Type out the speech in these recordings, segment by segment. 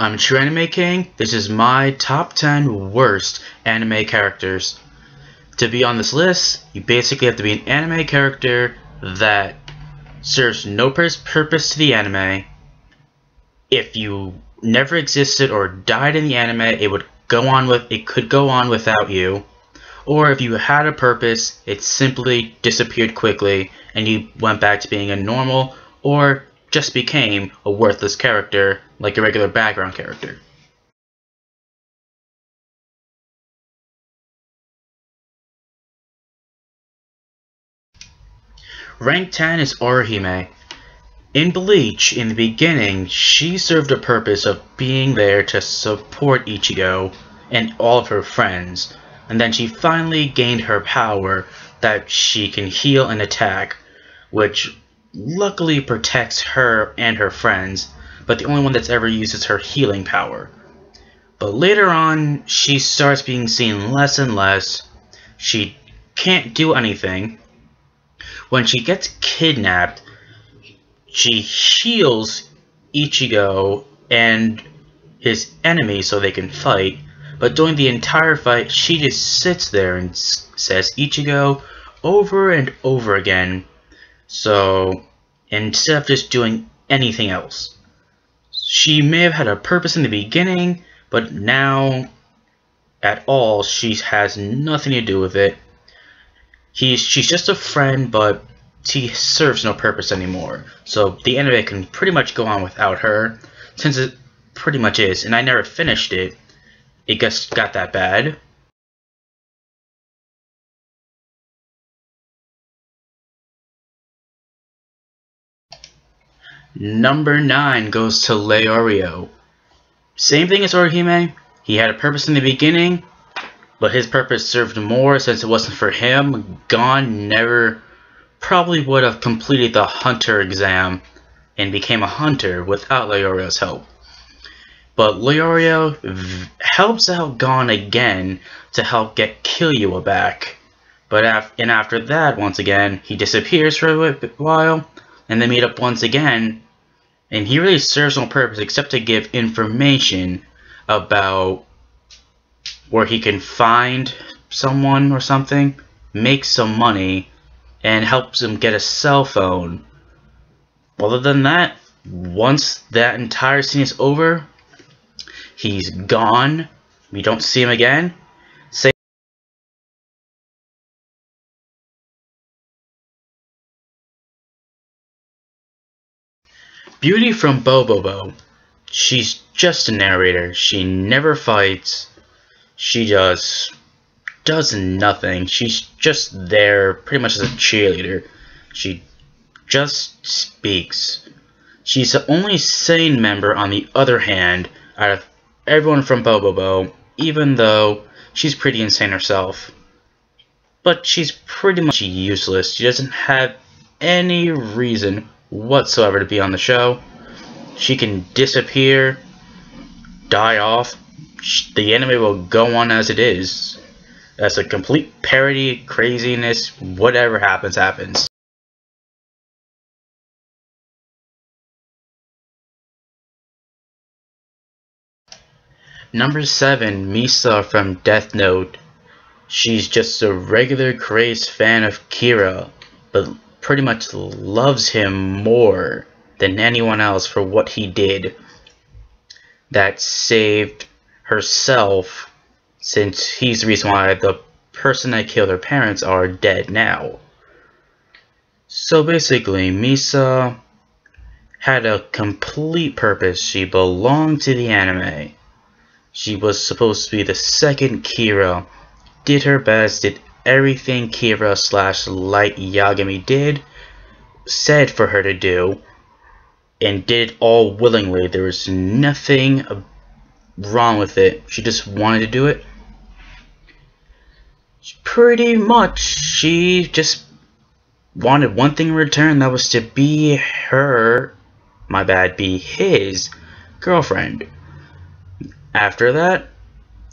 I'm True Anime King. This is my top 10 worst anime characters. To be on this list, you basically have to be an anime character that serves no purpose to the anime. If you never existed or died in the anime, it could go on without you. Or if you had a purpose, it simply disappeared quickly and you went back to being a normal or just became a worthless character like a regular background character. Rank 10 is Orihime. In Bleach, in the beginning, she served a purpose of being there to support Ichigo and all of her friends, and then she finally gained her power that she can heal and attack, which luckily protects her and her friends, but the only one that's ever used is her healing power. But later on, she starts being seen less and less. She can't do anything. When she gets kidnapped, she heals Ichigo and his enemies so they can fight, but during the entire fight, she just sits there and says Ichigo over and over again. So, instead of just doing anything else, she may have had a purpose in the beginning, but now, at all, she has nothing to do with it. She's just a friend, but she serves no purpose anymore. So the anime can pretty much go on without her, since it pretty much is, and I never finished it. It just got that bad. Number 9 goes to Leorio. Same thing as Orihime. He had a purpose in the beginning, but his purpose served more since it wasn't for him. Gon never probably would have completed the hunter exam and became a hunter without Leorio's help. But Leorio helps out Gon again to help get Killua back. But after that, once again, he disappears for a while, and they meet up once again, and he really serves no purpose except to give information about where he can find someone or something, make some money, and helps him get a cell phone. Other than that, once that entire scene is over, he's gone. We don't see him again. Beauty from Bobobo. She's just a narrator. She never fights. She just does nothing. She's just there pretty much as a cheerleader. She just speaks. She's the only sane member, on the other hand, out of everyone from Bobobo, even though she's pretty insane herself. But she's pretty much useless. She doesn't have any reason whatsoever to be on the show. She can disappear, die off. The anime will go on as it is. That's a complete parody, craziness, whatever happens, happens. Number 7, Misa from Death Note. She's just a regular crazed fan of Kira, but pretty much loves him more than anyone else for what he did that saved herself, since he's the reason why the person that killed her parents are dead now. So basically, Misa had a complete purpose. She belonged to the anime. She was supposed to be the second Kira, did her best, did everything Kira / Light Yagami said for her to do, and did it all willingly. There was nothing wrong with it. She just wanted to do it. Pretty much, she just wanted one thing in return, that was to be be his girlfriend. After that,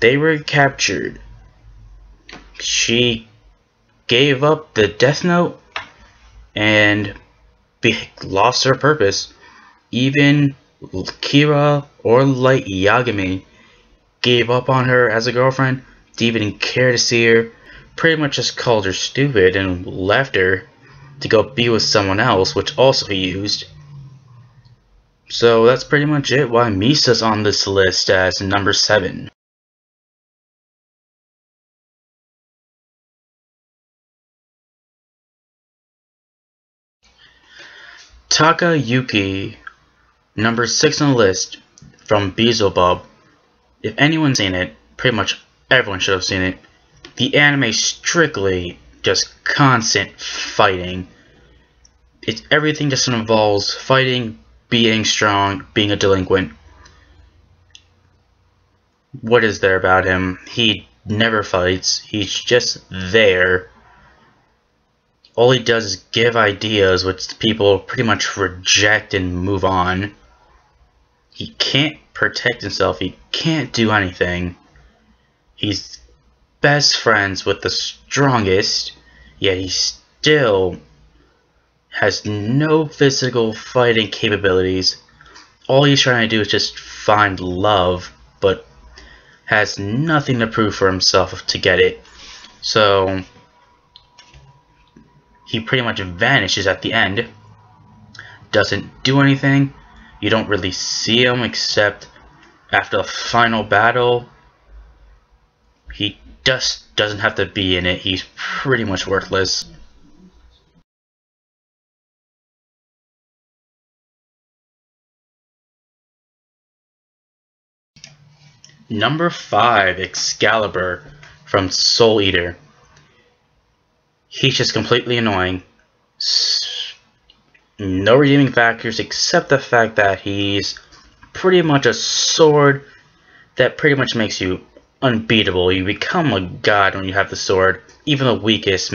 they were captured. She gave up the Death Note and lost her purpose. Even Kira or Light Yagami gave up on her as a girlfriend, didn't even care to see her, pretty much just called her stupid and left her to go be with someone else, which also he used. So that's pretty much it why Misa's on this list as number 7. Takayuki, number 6 on the list, from Beelzebub. If anyone's seen it, pretty much everyone should have seen it. The anime is strictly just constant fighting. Everything just involves fighting, being strong, being a delinquent. What is there about him? He never fights. He's just there. All he does is give ideas which people pretty much reject and move on. He can't protect himself. He can't do anything. He's best friends with the strongest, yet he still has no physical fighting capabilities. All he's trying to do is just find love, but has nothing to prove for himself to get it. So he pretty much vanishes at the end. Doesn't do anything. You don't really see him except after the final battle. He just doesn't have to be in it. He's pretty much worthless. Number 5, Excalibur from Soul Eater. He's just completely annoying. No redeeming factors except the fact that he's pretty much a sword that pretty much makes you unbeatable. You become a god when you have the sword. Even the weakest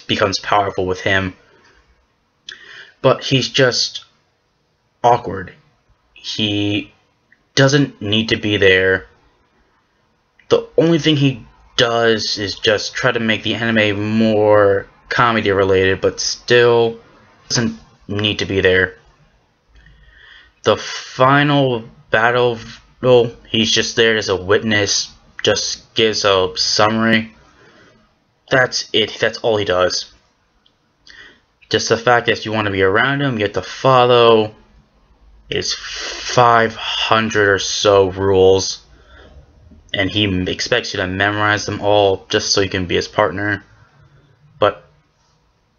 becomes powerful with him. But he's just awkward. He doesn't need to be there. The only thing he does is just try to make the anime more comedy related, but still doesn't need to be there. The final battle, he's just there as a witness, just gives a summary. That's it. That's all he does. Just the fact that if you want to be around him, you have to follow his 500 or so rules, and he expects you to memorize them all just so you can be his partner. But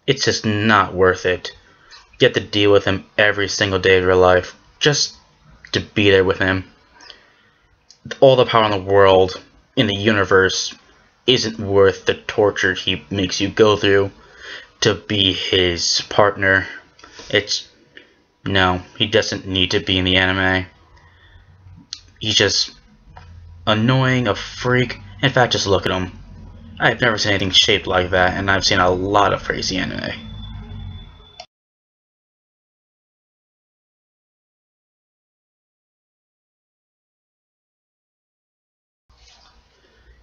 it's just not worth it. You have to deal with him every single day of your life just to be there with him. All the power in the world, in the universe, isn't worth the torture he makes you go through to be his partner. No, he doesn't need to be in the anime. He's just annoying, a freak. In fact, just look at him. I've never seen anything shaped like that, and I've seen a lot of crazy anime.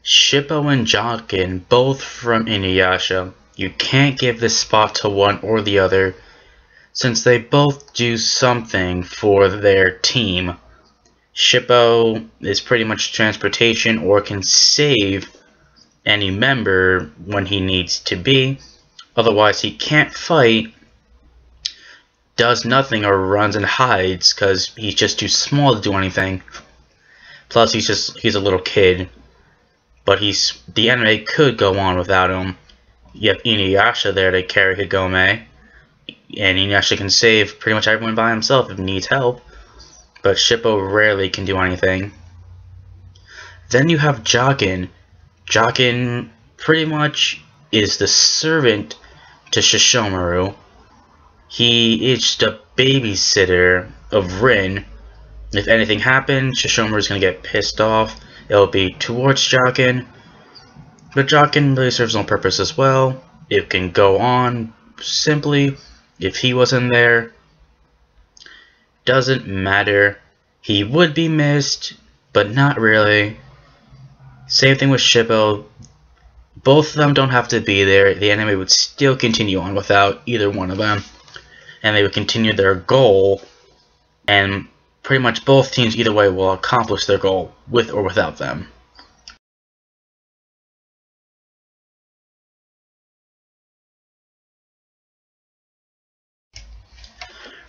Shippo and Jokin, both from Inuyasha. You can't give this spot to one or the other, since they both do something for their team. Shippo is pretty much transportation or can save any member when he needs to be. Otherwise, he can't fight, does nothing, or runs and hides because he's just too small to do anything. Plus, he's a little kid. But the anime could go on without him. You have Inuyasha there to carry Kagome, and Inuyasha can save pretty much everyone by himself if he needs help. But Shippo rarely can do anything. Then you have Jokin. Jokin pretty much is the servant to Sesshomaru. He is the babysitter of Rin. If anything happens, Sesshomaru is going to get pissed off. It'll be towards Jokin. But Jokin really serves no purpose as well. It can go on simply if he wasn't there. Doesn't matter. He would be missed, but not really. Same thing with Shippo. Both of them don't have to be there. The anime would still continue on without either one of them. And they would continue their goal. And pretty much both teams either way will accomplish their goal, with or without them.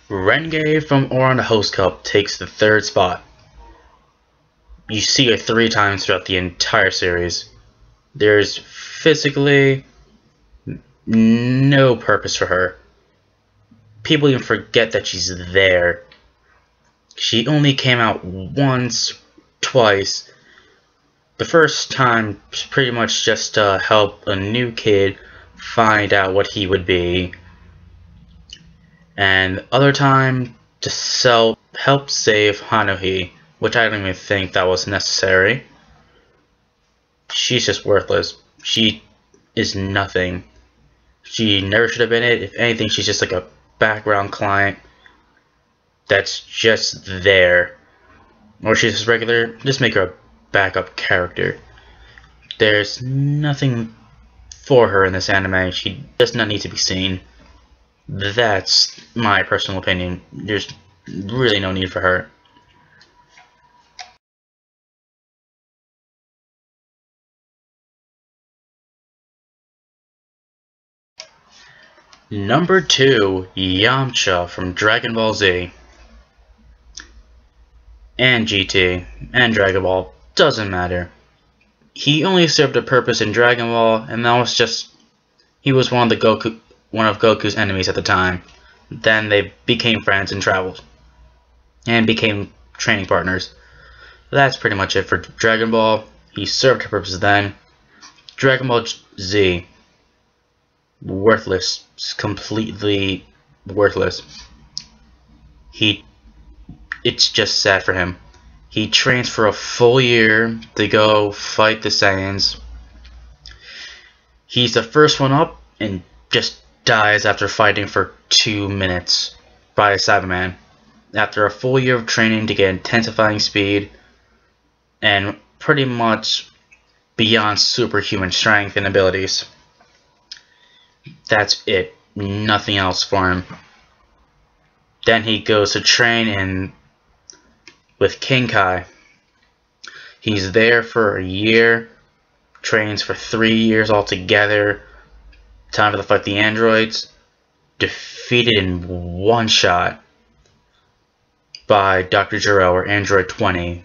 Renge from Ouran the Host Cup takes the 3rd spot. You see her 3 times throughout the entire series. There's physically no purpose for her. People even forget that she's there. She only came out once, twice. The first time, pretty much just to help a new kid find out what he would be. And the other time, to help save Hanuhi, which I don't even think that was necessary. She's just worthless. She is nothing. She never should have been it. If anything, she's just like a background client that's just there. Or she's just regular, just make her a backup character. There's nothing for her in this anime. She does not need to be seen. That's my personal opinion. There's really no need for her. Number 2, Yamcha from Dragon Ball Z. And GT, and Dragon Ball, doesn't matter. He only served a purpose in Dragon Ball, and that was just he was one of Goku's enemies at the time. Then they became friends and traveled, and became training partners. That's pretty much it for Dragon Ball. He served a purpose then. Dragon Ball Z, worthless, completely worthless. It's just sad for him. He trains for a full year to go fight the Saiyans. He's the first one up and just dies after fighting for 2 minutes by a Cyberman. After a full year of training to get intensifying speed and pretty much beyond superhuman strength and abilities. That's it. Nothing else for him. Then he goes to train with King Kai. He's there for a year, trains for 3 years altogether. Time for the fight the androids. Defeated in one shot by Dr. Gero or Android 20.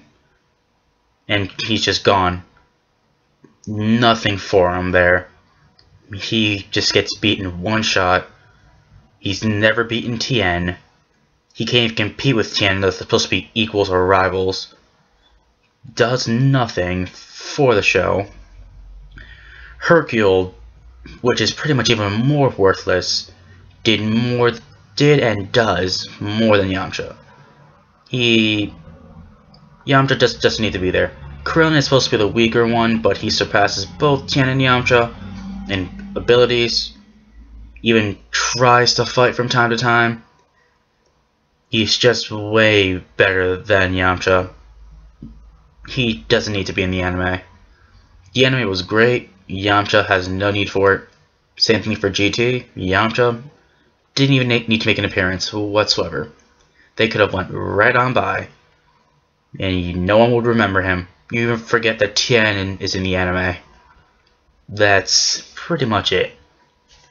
And he's just gone. Nothing for him there. He just gets beaten in one shot. He's never beaten Tien. He can't even compete with Tien. They're supposed to be equals or rivals. Does nothing for the show. Hercule, which is pretty much even more worthless, did and does more than Yamcha. Yamcha just doesn't need to be there. Krillin is supposed to be the weaker one, but he surpasses both Tien and Yamcha in abilities. Even tries to fight from time to time. He's just way better than Yamcha. He doesn't need to be in the anime. The anime was great. Yamcha has no need for it. Same thing for GT. Yamcha didn't even need to make an appearance whatsoever. They could have went right on by, and no one would remember him. You even forget that Tien is in the anime. That's pretty much it.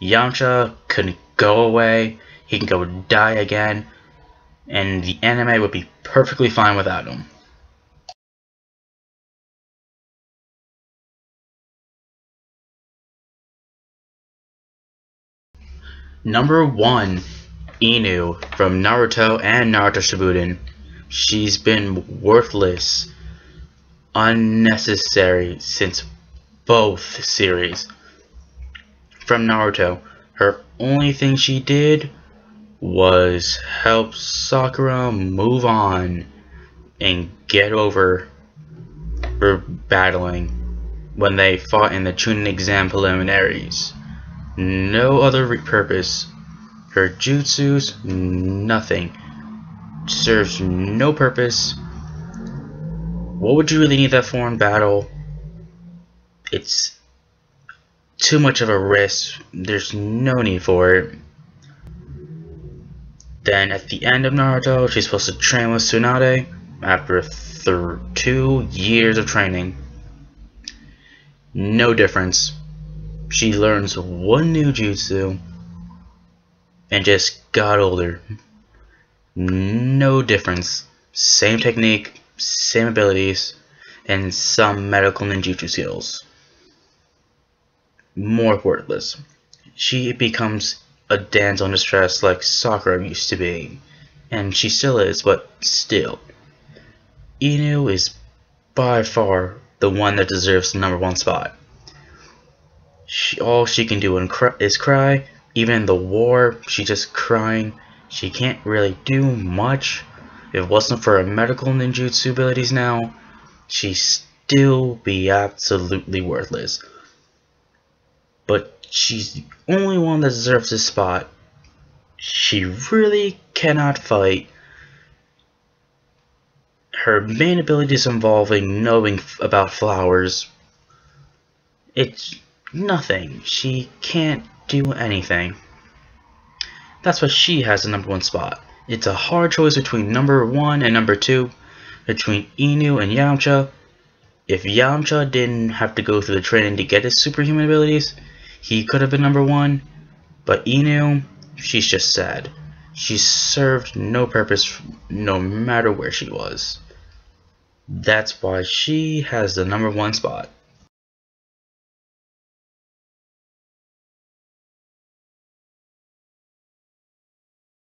Yamcha could go away. He can go die again, and the anime would be perfectly fine without him. Number 1, Inu from Naruto and Naruto Shippuden. She's been worthless, unnecessary since both series. From Naruto, her only thing she did was help Sakura move on and get over her battling when they fought in the Chunin exam preliminaries. No other purpose. Her jutsus, nothing. Serves no purpose. What would you really need that for in battle? It's too much of a risk. There's no need for it. Then at the end of Naruto, she's supposed to train with Tsunade after 2 years of training. No difference. She learns one new jutsu and just got older. No difference. Same technique, same abilities, and some medical ninjutsu skills. More worthless. She becomes a damsel in distress like Sakura used to be. And she still is, but still. Inu is by far the one that deserves the #1 spot. All she can do is cry. Even in the war, she's just crying. She can't really do much. If it wasn't for her medical ninjutsu abilities now, she'd still be absolutely worthless. But she's the only one that deserves this spot. She really cannot fight. Her main abilities involving knowing about flowers. It's nothing. She can't do anything. That's why she has the #1 spot. It's a hard choice between #1 and #2, between Inu and Yamcha. If Yamcha didn't have to go through the training to get his superhuman abilities, he could have been #1. But Inu, she's just sad. She served no purpose no matter where she was. That's why she has the #1 spot.